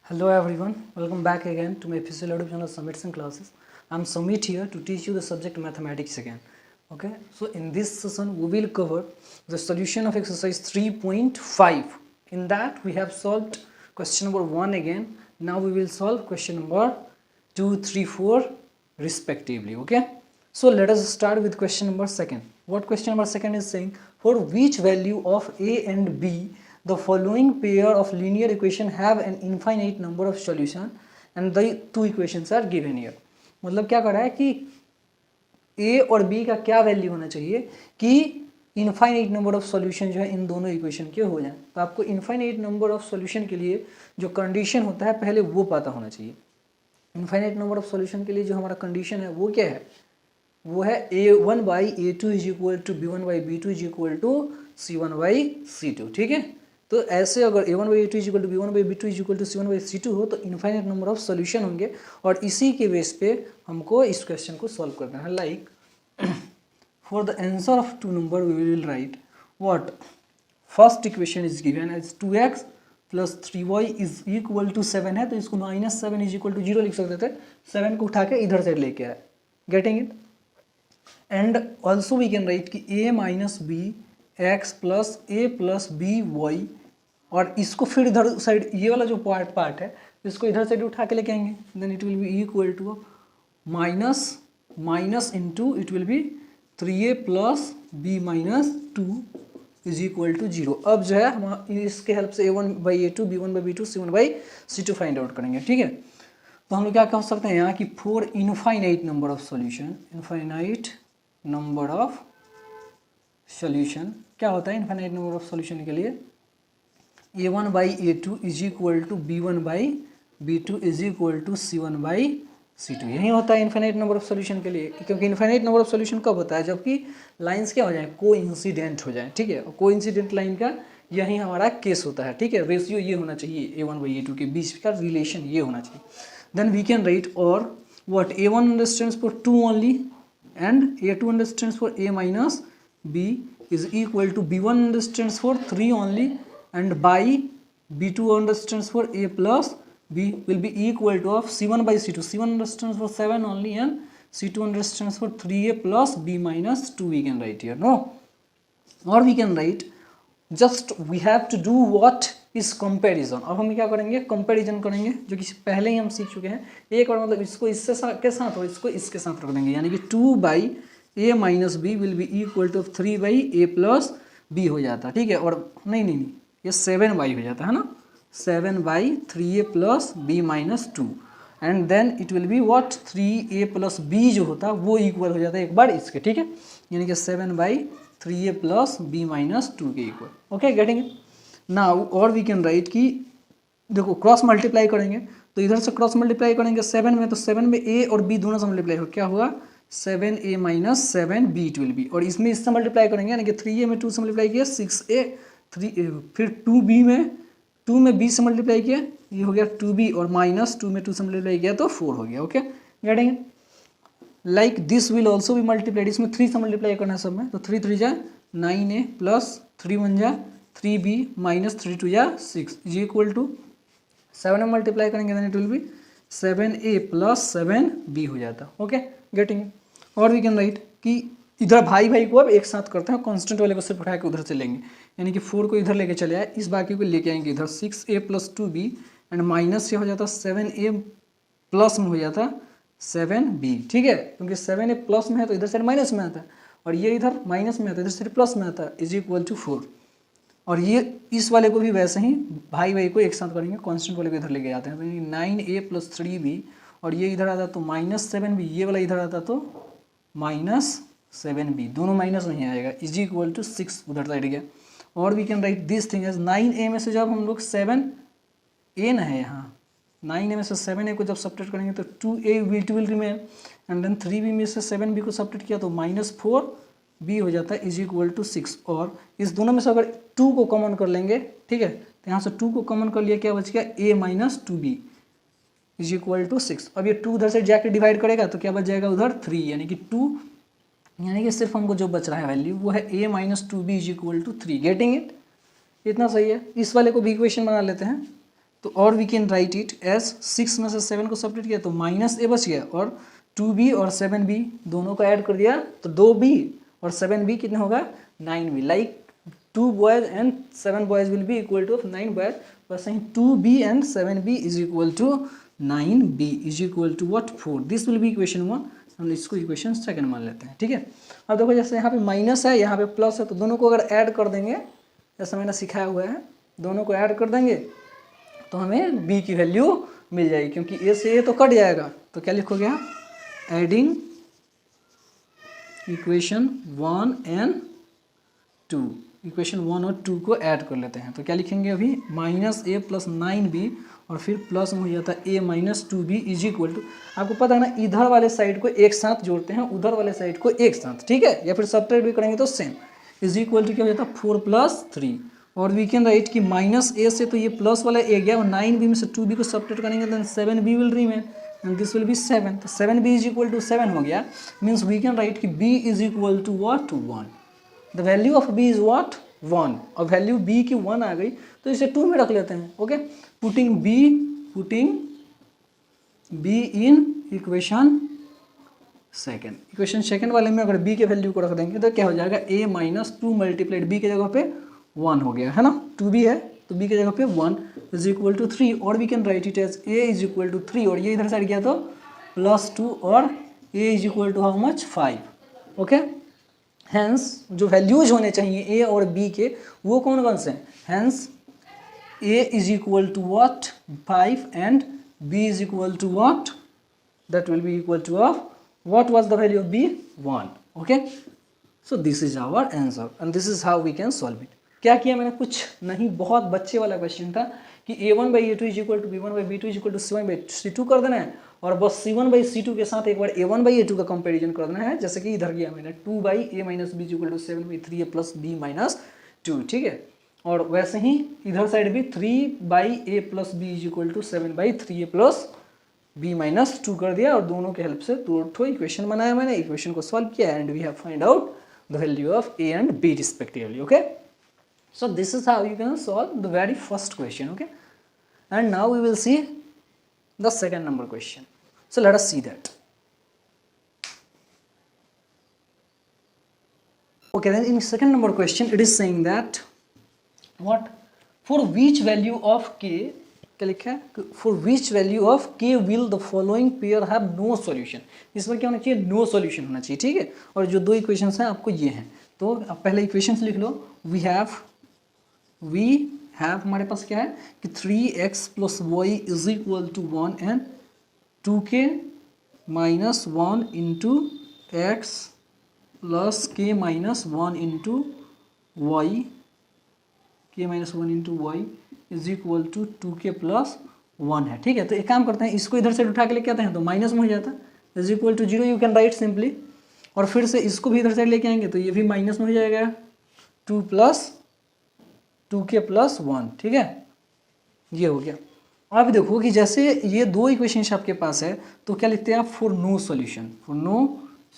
Hello everyone, welcome back again to my official YouTube channel Summits and Classes. I'm Sumit here to teach you the subject mathematics again. Okay, so in this session we will cover the solution of exercise 3.5. In that we have solved question number 1 again. Now we will solve question number 2, 3, 4 respectively. Okay, so let us start with question number 2. What question number 2 is saying? For which value of a and b the following pair of linear equation have an infinite number of solution and the two equations are given here. मतलब क्या कर रहा है कि a और b का क्या value होना चाहिए कि इनफाइनाइट नंबर ऑफ सॉल्यूशन जो है इन दोनों इक्वेशन के हो जाए. तो आपको इनफाइनाइट नंबर ऑफ सॉल्यूशन के लिए जो कंडीशन होता है पहले वो पता होना चाहिए. इनफाइनाइट नंबर ऑफ सॉल्यूशन के लिए जो हमारा कंडीशन है वो क्या है? वो है a1/a2 is equal to b1/b2 is equal to c1/c2. ठीक है, तो ऐसे अगर a1/a2 is equal to b1/b2 is equal to c1/c2 हो तो इनफाइनाइट नंबर ऑफ सॉल्यूशन होंगे और इसी के बेस पे हमको इस क्वेश्चन को सॉल्व करना है. Like for the answer of two number we will write what first equation is given as 2x plus 3y is equal to 7 है तो इसको -7 इज इक्वल टू 0 लिख सकते थे. 7 को उठा के इधर साइड लेके आए. Getting it? And also we can write कि a minus b x plus a plus b y और इसको फिर इधर साइड ये वाला जो पार्ट है इसको इधर साइड उठा के लेके आएंगे. Then it will be equal to minus into it will be 3a plus b minus 2 is equal to 0. अब जो है हम इसके हेल्प से a1/a2 b1/b2 c1/c2 find out करेंगे. ठीक है, तो हम लोग क्या कह सकते हैं यहाँ कि for infinite number of solution, infinite number of solution क्या होता है इनफाइनाइट नंबर ऑफ सॉल्यूशन के लिए? a1/a2 is equal to b1/b2 is equal to c1/c2. यही होता है इनफाइनाइट नंबर ऑफ सॉल्यूशन के लिए. क्योंकि इनफाइनाइट नंबर ऑफ सॉल्यूशन कब होता है? जबकि लाइंस क्या हो जाए? कोइंसिडेंट हो जाए. ठीक है, और कोइंसिडेंट लाइन का यही हमारा केस होता है. ठीक है, रेशियो ये होना चाहिए a1/a2 के बीच का रिलेशन ये होना चाहिए. देन वी कैन राइट और what a1 understands for 2 only and a2 understands for a minus b is equal to b1 understands for 3 only and by b2 understands for a plus b will be equal to of c1/c2. c1 understands for 7 only and c2 understands for 3a plus b minus 2 we can write here. No, or we can write just we have to do what is comparison. अब हम क्या करेंगे? Comparison करेंगे जो कि पहले ही हम सीख चुके हैं. एक और मतलब इसको इससे के साथ और इसको इसके साथ रख देंगे यानी कि 2/a minus b will be equal to 3/a plus b हो जाता है. ठीक है, और नहीं ये 7y हो जाता है ना, 7/3a plus b minus 2 and then it will be what 3a plus b जो होता है वो इक्वल हो जाता है एक बार इसके. ठीक है, यानी कि 7/3a प्लस बी माइनस 2 के equal. Okay, getting it? Now और वी कैन राइट कि देखो क्रॉस मल्टीप्लाई करेंगे तो इधर से क्रॉस मल्टीप्लाई करेंगे 7 में तो 7 में a और b दोनों से मल्टीप्लाई हो क्या हुआ? 7a minus 7b it will B. और इसमें इससे मल्टीप्लाई करेंगे यानी कि 3a में 2 से मल्टीप्लाई किया 6a 3a फिर 2b में 2 में b से मल्टीप्लाई किया ये हो गया 2b और माइनस 2 में 2 से मल्टीप्लाई किया तो 4 हो गया. Okay, getting it? Like this will also be multiplied. इसमें 3 से मल्टीप्लाई करना है सब में तो 3 3 जा 9a प्लस 3 1 जा 3b माइनस 3 2 या 6 इज इक्वल टू 7 में मल्टीप्लाई करेंगे then it will be 7a plus 7b हो जाता. Okay, getting it? और वी कैन राइट कि इधर भाई को अब एक साथ करते हैं, कांस्टेंट वाले को सिर्फ उठा के उधर से लेंगे यानी कि 4 को इधर लेके चले आए, इस बाकी को लेके आएंगे इधर 6a plus 2b and minus से हो जाता 7a प्लस में हो जाता 7b. ठीक है, क्योंकि 7a प्लस में है तो इधर से माइनस में आता है और ये इधर माइनस में आता है इधर से प्लस में आता है इज इक्वल टू 4. और ये इस वाले को भी वैसे ही भाई को एक साथ करेंगे, कांस्टेंट वाले को इधर लेके जाते हैं तो 9a प्लस 3b और ये इधर आता तो -7b, ये वाला इधर आता तो -7b, दोनों माइनस नहीं आएगा इज इक्वल टू 6 उधर साइड गया. और we can write this thing as 9a में से जब हम लोग 7a न है यहाँ 9a में से 7a को जब सब्ट्रैक्ट करेंगे तो 2a will remain and then 3b में से 7b को सब्ट्रैक्ट किया तो -4b हो जाता है इज इक्वल टू 6. और इस दोनों में से अगर 2 को कॉमन कर लेंगे, ठीक है, तो यहाँ से 2 को कॉमन कर लिया क्या बच गया a minus 2b is equal to 6. अब ये 2 उधर से जाके डिवाइड करेगा तो क्या बच जाएगा उधर 3 यानी कि 2 यानी कि सिर्फ हमको जो बच रहा है वैल्यू वो है a minus 2b is equal to 3. Getting it? इतना सही है. इस वाले को भी इक्वेशन बना लेते हैं तो और we can write it as 6 में से 7 को सब्ट्रैक्ट किया तो माइनस ए बच गया, और 2b और 7b दोनों को ऐड कर दिया तो 2b और 7b कितना होगा 9b। Like 2 boys and 7 boys will be equal to 9 boys, वैसे ही 2b and 7b is equal to 9b is equal to what 4। This will B equation 1, हम इसको इक्वेशन सेकंड मान लेते हैं। ठीक है, अब देखो जैसे यहाँ पे माइनस है यहाँ पे प्लस है, तो दोनों को अगर ऐड कर देंगे जैसा मैंने सिखाया हुआ है, दोनों को ऐड कर देंगे तो हमें b की वैल्यू मिल जाएगी, क्योंकि a से a तो कट जाएगा। तो क्या लिखोगे आप, एडिंग इक्वेशन 1 एंड 2, इक्वेशन 1 और 2 को ऐड कर लेते हैं। तो क्या लिखेंगे अभी, माइनस ए प्लस 9b और फिर प्लस में हो जाता है a minus 2b is equal to, आपको पता है ना इधर वाले साइड को एक साथ जोड़ते हैं, उधर वाले साइड को एक साथ, ठीक है, या फिर सब्ट्रैक्ट भी करेंगे तो सेम, इज इक्वल टू क्या हो जाता है 4 प्लस 3। और वी कैन राइट कि माइनस ए से तो ये प्लस वाला ए गया, और 9b में से 2b को सब्ट्रैक्ट करेंगे then 7b will remain and this will be 7। तो 7b इज इक्वल टू 7 हो गया, मीन्स वी कैन राइट कि b is equal to what 1। The value of b is what 1, और वैल्यू b की 1 आ गई तो इसे 2 में रख लेते हैं। Okay, putting b in equation second, equation second वाले में अगर b के वैल्यू को रख देंगे तो क्या हो जाएगा, a माइनस 2 मल्टीप्लाइड b के जगह पे 1 हो गया है ना, 2b है तो b के जगह पे 1 इज इक्वल टू 3, और we can write it as a is equal to 3, और ये इधर साइड गया तो प्लस 2 और a is equal to how much 5। Okay, hence जो वैल्यूज होने चाहिए a और b के वो कौन कौन से हैं, hence a is equal to what 5 and b is equal to what, that will be equal to of what was the value of b 1। Okay, so this is our answer and this is how we can solve it. क्या किया मैंने, कुछ नहीं, बहुत बच्चे वाला question था कि a1/a2 is equal to b1/b2 is equal to c1/c2 कर देना है, और बस c1/c2 के साथ एक बार a1/a2 का कंपैरिजन कर देना है, जैसे कि इधर किया मैंने 2/a minus b is equal to 7/3a plus b minus 2। ठीक है, और वैसे ही इधर साइड भी 3/a plus b is equal to 7/3a plus b minus 2 कर दिया, और दोनों के हेल्प से दो इक्वेशन बनाया मैंने, इक्वेशन को सॉल्व किया and we have find out the value of a and b respectively. Okay, so this is how you can solve the very first question. Okay, and now we will see the second number question. So let us see that. Okay, then in second number question it is saying that what, for which value of k, क्या लिखा है, for which value of k will the following pair have no solution। इसमें क्या होना चाहिए, no solution होना चाहिए। ठीक है, और जो दो इक्वेशंस हैं आपको ये हैं, तो आप पहले इक्वेशंस लिख लो। वी हैव हमारे पास क्या है कि 3x plus y is equal to 1 and 2k minus 1 into x plus k minus 1 into y, k minus 1 into y is equal to 2k plus 1 है। ठीक है, तो एक काम करते हैं, इसको इधर से उठा के लेके आते हैं तो माइनस में हो जाता है, is equal to 0 you can write simply, और फिर से इसको भी इधर साइड लेके आएंगे तो ये भी माइनस में हो जाएगा 2 प्लस 2k प्लस 1। ठीक है, ये हो गया। अब देखो कि जैसे ये दो इक्वेशंस आपके पास है तो क्या लिखते हैं आप, for no solution, for no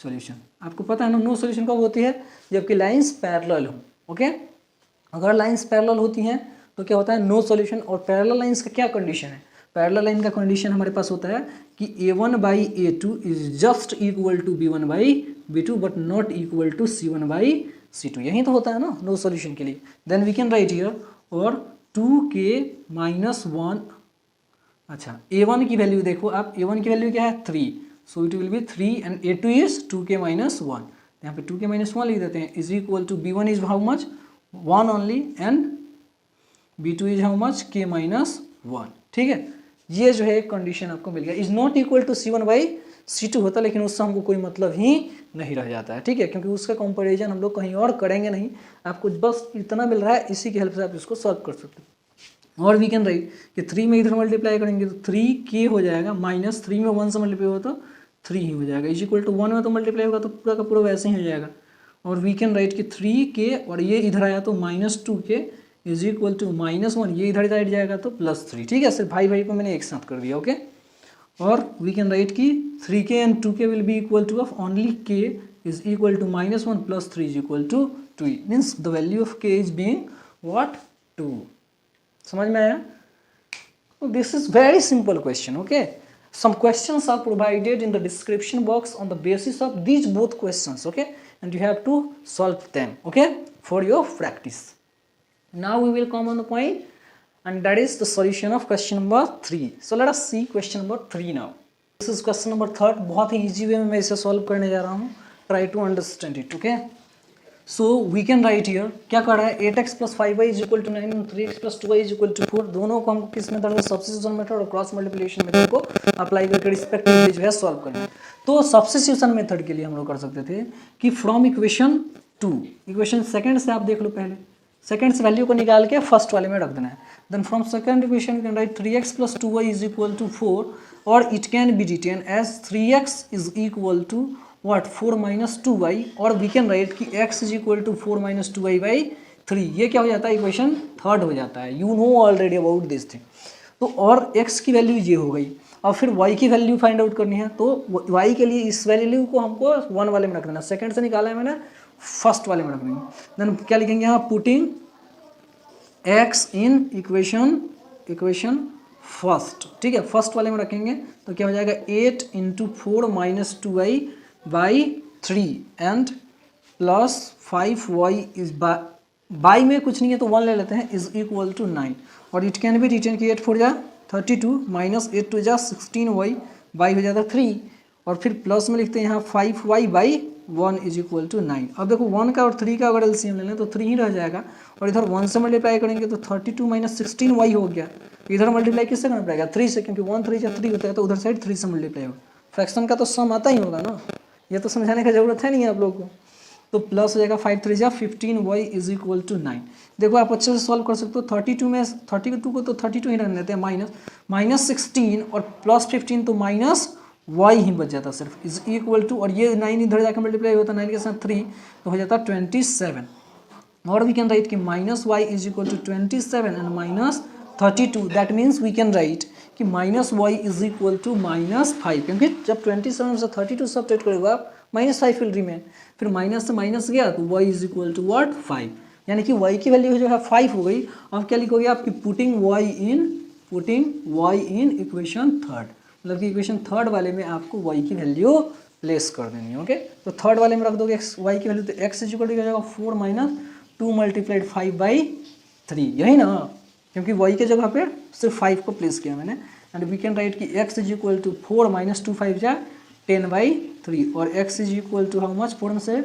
solution. आपको पता है ना नो सॉल्यूशन कब होती है, जबकि लाइंस पैरेलल हो। ओके, अगर लाइंस पैरेलल होती हैं तो क्या होता है नो सॉल्यूशन। और पैरेलल लाइंस का क्या कंडीशन है, पैरेलल लाइन का कंडीशन हमारे पास होता है कि a1/a2 is just equal to b1/b2 but not equal to c1/c2। यही तो होता है ना नो सॉल्यूशन के लिए। Then we can write here, और 2k माइनस 1, अच्छा a1 की वैल्यू देखो आप, a1 की वैल्यू क्या है 3, so it will be 3 and a2 is 2k minus 1, यहाँ पे 2k माइनस 1 लिख देते हैं, is equal to b1 is how much 1 only and b2 is how much k minus 1। ठीक है, ये जो है कंडीशन आपको मिल गया। Is not equal to c1/c2 होता, लेकिन उससे हमको कोई मतलब ही नहीं रह जाता है। ठीक है, क्योंकि उसका कंपैरिजन हम लोग कहीं और करेंगे नहीं, आपको बस इतना मिल रहा है, इसी की हेल्प से आप इसको सॉल्व कर सकते हो। और वी कैन राइट कि 3 में इधर मल्टीप्लाई करेंगे तो 3k हो जाएगा, माइनस 3 में 1 से मल्टीप्लाई होगा तो 3 ही हो जाएगा, इज इक्वल टू 1 में तो मल्टीप्लाई होगा तो पूरा का पूरा वैसे ही हो जाएगा। और वी कैन राइट कि 3k और ये इधर आया तो minus 2k is equal to minus 1, ये इधर साइड जाएगा तो प्लस 3। ठीक है, सिर्फ भाई भाई को मैंने एक साथ कर दिया। ओके, और वी कैन राइट कि 3k and 2k will be equal to of only k is equal to minus 1 plus 3 is equal to 2, means the value of k is being what 2। समझ में आया? This is very simple question, okay? Some questions are provided in the description box on the basis of these both questions, okay? And you have to solve them, okay, for your practice. Now we will come on the point, and that is the solution of question number 3. So let us see question number 3 now. This is question number 3. बहुत ही easy way में मैं इसे solve करने जा रहा हूँ. Try to understand it, okay? So we can write here, क्या कर रहा है, 8x plus 5y is equal to 9 and 3x plus 2y is equal to 4. दोनों को हमको किस मेथड में, सब्स्टिट्यूशन मेथड और क्रॉस मल्टीप्लिकेशन मेथड को अप्लाई करके रिस्पेक्टिवली जो है सॉल्व करना है. तो सब्स्टिट्यूशन मेथड के लिए हम लोग कर सकते थे कि फ्रॉम इक्वेशन 2, इक्वेशन सेकंड से आप देख लो, पहले सेकंड से वैल्यू को निकाल के फर्स्ट वाले में रख देना है. Then from second equation can write 3x plus 2y is equal to 4, और it can be written as 3x is equal to what, 4 minus 2y, और वी कैन राइट कि x is equal to 4 minus 2y by 3. ये क्या हो जाता है, equation third हो जाता है. You know already about this thing. तो और x की वैल्यू ये हो गई, और फिर y की वैल्यू फाइंड आउट करनी है. तो y के लिए इस वैल्यू को हमको 1 वाले में रख देना, सेकंड से निकाला है मैंने, फर्स्ट वाले में रख देंगे. देन क्या लिखेंगे यहाँ, putting x in equation first, ठीक है, फर्स्ट वाले में रखेंगे. तो क्या हो जाएगा, 8 into 4 minus 2y by 3 and plus 5y is by में कुछ नहीं है तो 1 ले लेते हैं, इज इक्वल टू 9. और इट कैन बी रिटेन की 8 4 जा 32 माइनस 8 2 जा 16y बाई हो जाता 3, और फिर प्लस में लिखते हैं यहाँ 5y by 1 is equal to 9. अब देखो 1 का और 3 का अगर एलसीएम ले लें तो 3 ही रह जाएगा, और इधर 1 से मल्टीप्लाई करेंगे तो 32 माइनस 16y हो गया. इधर मल्टीप्लाई किससे करना पड़ेगा, 3 से, क्योंकि 1 3 3 होता है, तो उधर साइड 3 से मल्टीप्लाई होगा. फ्रैक्शन का तो सम आता ही होगा ना, ये तो समझाने का जरूरत है नहीं है आप लोगों को. तो प्लस हो जाएगा 5 3 जा 15y इज इक्वल टू 9. देखो आप अच्छे से सॉल्व कर सकते हो. 32 में 32 को तो 32 ही रहने देते हैं, माइनस 16 और प्लस 15 तो माइनस y ही बच जाता सिर्फ, इज इक्वल टू, और ये 9 इधर जाकर मल्टीप्लाई होता है 9 के साथ 3, तो हो जाता 27. और वी कैन राइट कि minus y is equal to 27 and minus 32. That means we can write कि minus y is equal to minus 5, क्योंकि जब 27 से 32 सब्ट्रैक्ट करेगा आप, माइनस 5 विल रिमेन. फिर माइनस से माइनस गया तो y is equal to what, 5. यानी कि y की वैल्यू जो है 5 हो गई. अब क्या लिखोगे आपकी, putting y in equation third, मतलब कि इक्वेशन थर्ड वाले में आपको y की वैल्यू प्लेस कर देनी है, ओके. तो थर्ड वाले में रख दोगे y की वैल्यू, तो x इज इक्वल टू हो जाएगा 4 माइनस 2 मल्टीप्लाइड 5 बाई 3, यही ना, क्योंकि y के जगह पे सिर्फ 5 को प्लेस किया मैंने. एंड वी कैन राइट कि x is equal to 4 minus 2 5 जा 10 बाई 3, और x is equal to how much, 4 में से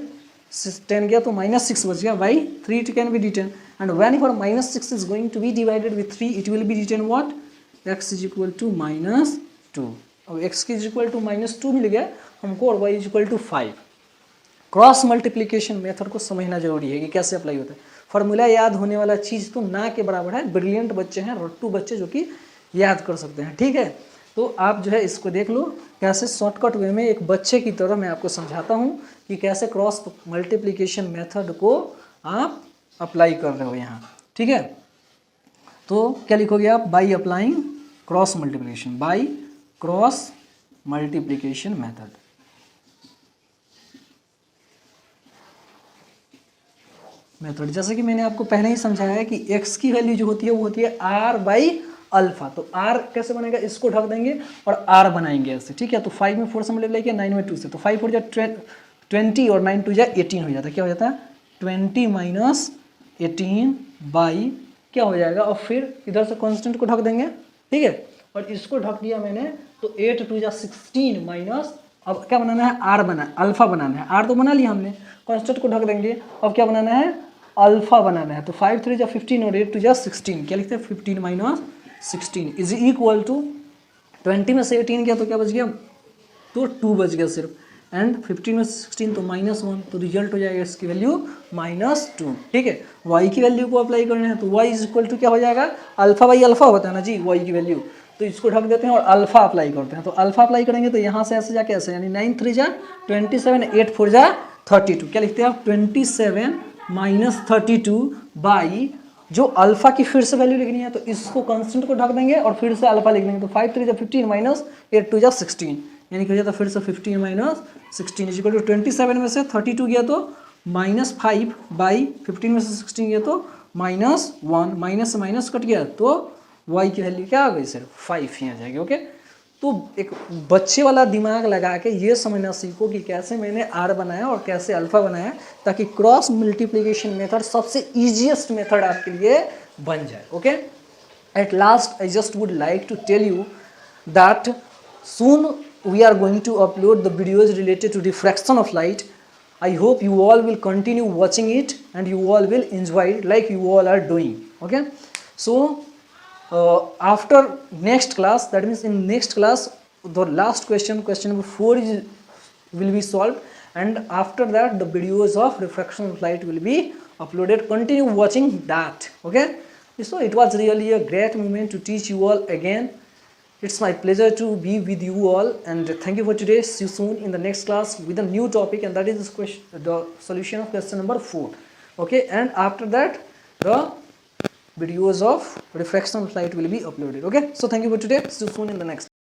10 गया तो माइनस 6 बच गया by 3. It can be written, and whenever minus 6 is going to be divided with 3 it will be written what, x is equal to minus 2. अब x की is equal to minus 2 मिल गया हमको, और y is equal to 5. Cross multiplication method को समझना जरूरी है कि कैसे अप्लाई होता है. फॉर्मूला याद होने वाला चीज़ तो ना के बराबर है. ब्रिलियंट बच्चे हैं, रट्टू बच्चे जो कि याद कर सकते हैं, ठीक है. तो आप जो है इसको देख लो कैसे शॉर्टकट वे में एक बच्चे की तरह मैं आपको समझाता हूँ कि कैसे क्रॉस मल्टीप्लिकेशन मेथड को आप अप्लाई कर रहे हो यहाँ, ठीक है. तो क्या लिखोगे आप, by applying cross multiplication, by cross multiplication method. जैसे कि मैंने आपको पहले ही समझाया है कि x की वैल्यू जो होती है वो होती है r बाई अल्फा. तो r कैसे बनेगा, इसको ढक देंगे और r बनाएंगे ऐसे, ठीक है. तो 5 में 4 से मल्टीप्लाई किया, 9 में 2 से, तो 5 हो जाए 20 और 9 2 जाए 18 हो जाता है. क्या हो जाता है, 20 माइनस 18 बाई क्या हो जाएगा, और फिर इधर से कांस्टेंट को ढक देंगे, ठीक है. और इसको ढक दिया मैंने, तो 8 2 जा 16 माइनस, अब क्या बनाना है, r बना, अल्फा बनाना है. r तो बना लिया हमने, कांस्टेंट को ढक देंगे. अब क्या बनाना है, अल्फा बनाना है. तो 5 3 जा 15 और 8 2 जा 16, क्या लिखते हैं, 15 माइनस 16 इज इक्वल टू 20 में से 18 गया तो क्या बच गया, तो 2 बच गया सिर्फ, एंड 15 में 16 तो माइनस 1, तो रिजल्ट हो जाएगा इसकी वैल्यू -2, ठीक है. y की वैल्यू को अप्लाई करना है, तो y इज इक्वल टू क्या हो जाएगा, अल्फा बाई अल्फा होता है ना जी y की वैल्यू. तो इसको ढक देते हैं और अल्फा अप्लाई करते हैं. तो अल्फा अप्लाई करेंगे तो यहाँ से ऐसे जाके ऐसे, यानी 9 3 जा 27, 8 4 जा 32. क्या लिखते हैं आप, 27 माइनस 32 बाई जो अल्फा की फिर से वैल्यू लिखनी है, तो इसको कांस्टेंट को ढक देंगे और फिर से अल्फा लिख देंगे. तो 5 3 जा 15 माइनस 8 2 जा 16, यानी कि हो जाता फिर से 15 माइनस 16 इज इक्वल टू 27 में से 32 गया तो -5 बाई 15 में से 16 गया तो -1, माइनस से माइनस कट गया तो y की वैल्यू क्या आ गई सर 5 ही आ जाएगी। ओके, तो एक बच्चे वाला दिमाग लगा के ये समझना सीखो कि कैसे मैंने r बनाया और कैसे अल्फा बनाया, ताकि क्रॉस मल्टीप्लिकेशन मेथड सबसे ईजिएस्ट मेथड आपके लिए बन जाए। Okay, at last I just would like to tell you that soon we are going to upload the videos related to diffraction of light. I hope you all will continue watching it and you all will enjoy it like you all are doing. Okay, so after next class, that means in next class, the last question number 4 will be solved, and after that the videos of refraction of light will be uploaded. Continue watching that. Okay, so it was really a great moment to teach you all again. It's my pleasure to be with you all, and thank you for today. See you soon in the next class with a new topic, and that is this question, the solution of question number 4. Okay, and after that the videos of refraction of light will be uploaded. Okay, so thank you for today. See you soon in the next.